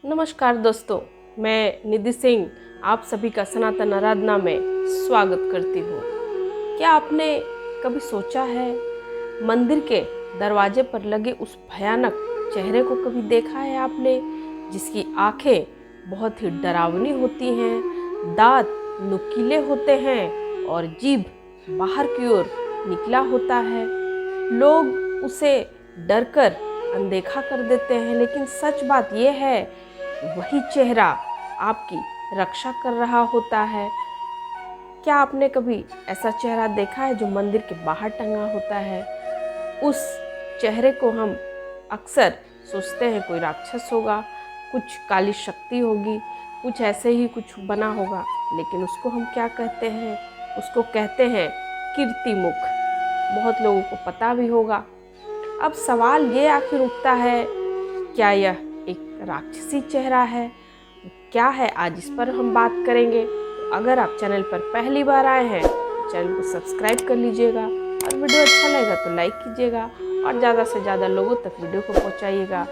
नमस्कार दोस्तों, मैं निधि सिंह आप सभी का सनातन आराधना में स्वागत करती हूँ। क्या आपने कभी सोचा है, मंदिर के दरवाजे पर लगे उस भयानक चेहरे को कभी देखा है आपने, जिसकी आंखें बहुत ही डरावनी होती हैं, दांत नुकीले होते हैं और जीभ बाहर की ओर निकला होता है। लोग उसे डरकर अनदेखा कर देते हैं, लेकिन सच बात यह है वही चेहरा आपकी रक्षा कर रहा होता है। क्या आपने कभी ऐसा चेहरा देखा है जो मंदिर के बाहर टंगा होता है? उस चेहरे को हम अक्सर सोचते हैं कोई राक्षस होगा, कुछ काली शक्ति होगी, कुछ ऐसे ही कुछ बना होगा, लेकिन उसको हम क्या कहते हैं? उसको कहते हैं कीर्तिमुख। बहुत लोगों को पता भी होगा। अब सवाल ये आखिर उठता है, क्या यह एक राक्षसी चेहरा है? क्या है, आज इस पर हम बात करेंगे। तो अगर आप चैनल पर पहली बार आए हैं तो चैनल को सब्सक्राइब कर लीजिएगा, और वीडियो अच्छा लगेगा तो लाइक कीजिएगा और ज़्यादा से ज़्यादा लोगों तक वीडियो को पहुंचाइएगा।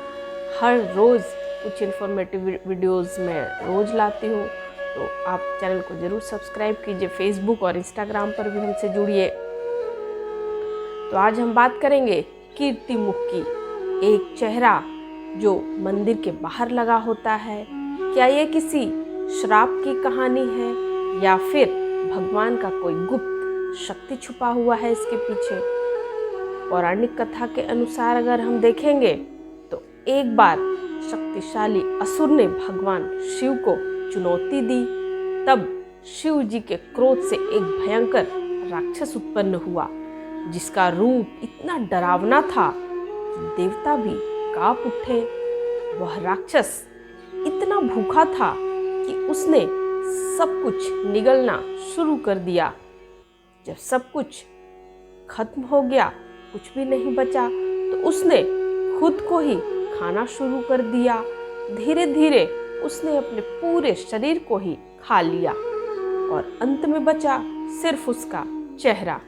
हर रोज़ कुछ इन्फॉर्मेटिव वीडियोस मैं रोज़ लाती हूँ, तो आप चैनल को ज़रूर सब्सक्राइब कीजिए। फेसबुक और इंस्टाग्राम पर भी हमसे जुड़िए। तो आज हम बात करेंगे कीर्तिमुख की, एक चेहरा जो मंदिर के बाहर लगा होता है। क्या ये किसी श्राप की कहानी है या फिर भगवान का कोई गुप्त शक्ति छुपा हुआ है इसके पीछे? पौराणिक कथा के अनुसार अगर हम देखेंगे तो एक बार शक्तिशाली असुर ने भगवान शिव को चुनौती दी। तब शिव जी के क्रोध से एक भयंकर राक्षस उत्पन्न हुआ, जिसका रूप इतना डरावना था कि देवता भी कांप उठे। वह राक्षस इतना भूखा था कि उसने सब कुछ निगलना शुरू कर दिया। जब सब कुछ खत्म हो गया, कुछ भी नहीं बचा, तो उसने खुद को ही खाना शुरू कर दिया। धीरे धीरे उसने अपने पूरे शरीर को ही खा लिया और अंत में बचा सिर्फ उसका चेहरा।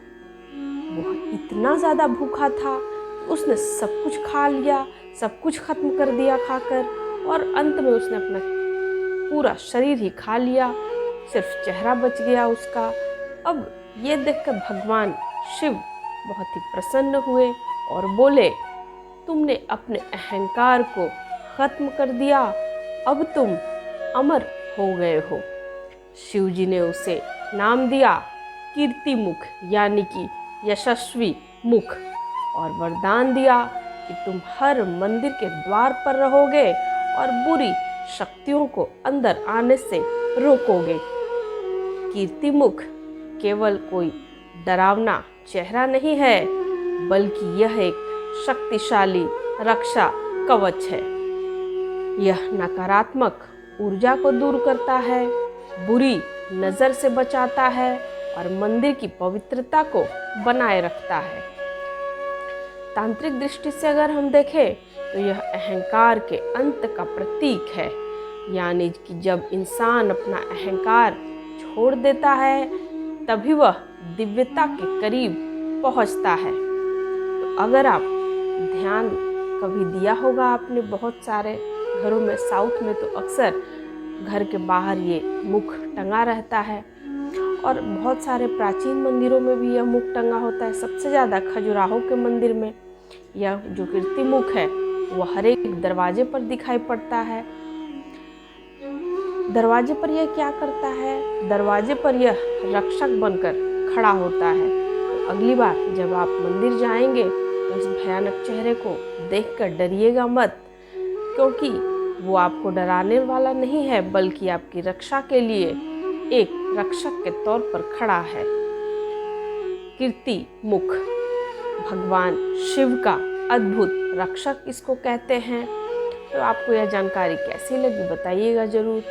वह इतना ज़्यादा भूखा था कि उसने सब कुछ खा लिया, सब कुछ खत्म कर दिया खाकर, और अंत में उसने अपना पूरा शरीर ही खा लिया, सिर्फ चेहरा बच गया उसका। अब ये देखकर भगवान शिव बहुत ही प्रसन्न हुए और बोले, तुमने अपने अहंकार को खत्म कर दिया, अब तुम अमर हो गए हो। शिव जी ने उसे नाम दिया कीर्तिमुख, यानी कि यशस्वी मुख, और वरदान दिया कि तुम हर मंदिर के द्वार पर रहोगे और बुरी शक्तियों को अंदर आने से रोकोगे। कीर्तिमुख केवल कोई डरावना चेहरा नहीं है, बल्कि यह एक शक्तिशाली रक्षा कवच है। यह नकारात्मक ऊर्जा को दूर करता है, बुरी नज़र से बचाता है और मंदिर की पवित्रता को बनाए रखता है। तांत्रिक दृष्टि से अगर हम देखें तो यह अहंकार के अंत का प्रतीक है, यानी कि जब इंसान अपना अहंकार छोड़ देता है तभी वह दिव्यता के करीब पहुंचता है। तो अगर आप ध्यान कभी दिया होगा आपने, बहुत सारे घरों में, साउथ में तो अक्सर घर के बाहर ये मुख टंगा रहता है, और बहुत सारे प्राचीन मंदिरों में भी यह मुख टंगा होता है। सबसे ज़्यादा खजुराहो के मंदिर में यह जो कीर्तिमुख है वह हर एक दरवाजे पर दिखाई पड़ता है। दरवाजे पर यह क्या करता है? दरवाजे पर यह रक्षक बनकर खड़ा होता है। तो अगली बार जब आप मंदिर जाएंगे तो इस भयानक चेहरे को देखकर डरिएगा मत, क्योंकि वो आपको डराने वाला नहीं है, बल्कि आपकी रक्षा के लिए एक रक्षक के तौर पर खड़ा है। कीर्तिमुख भगवान शिव का अद्भुत रक्षक इसको कहते हैं। तो आपको यह जानकारी कैसी लगी बताइएगा ज़रूर।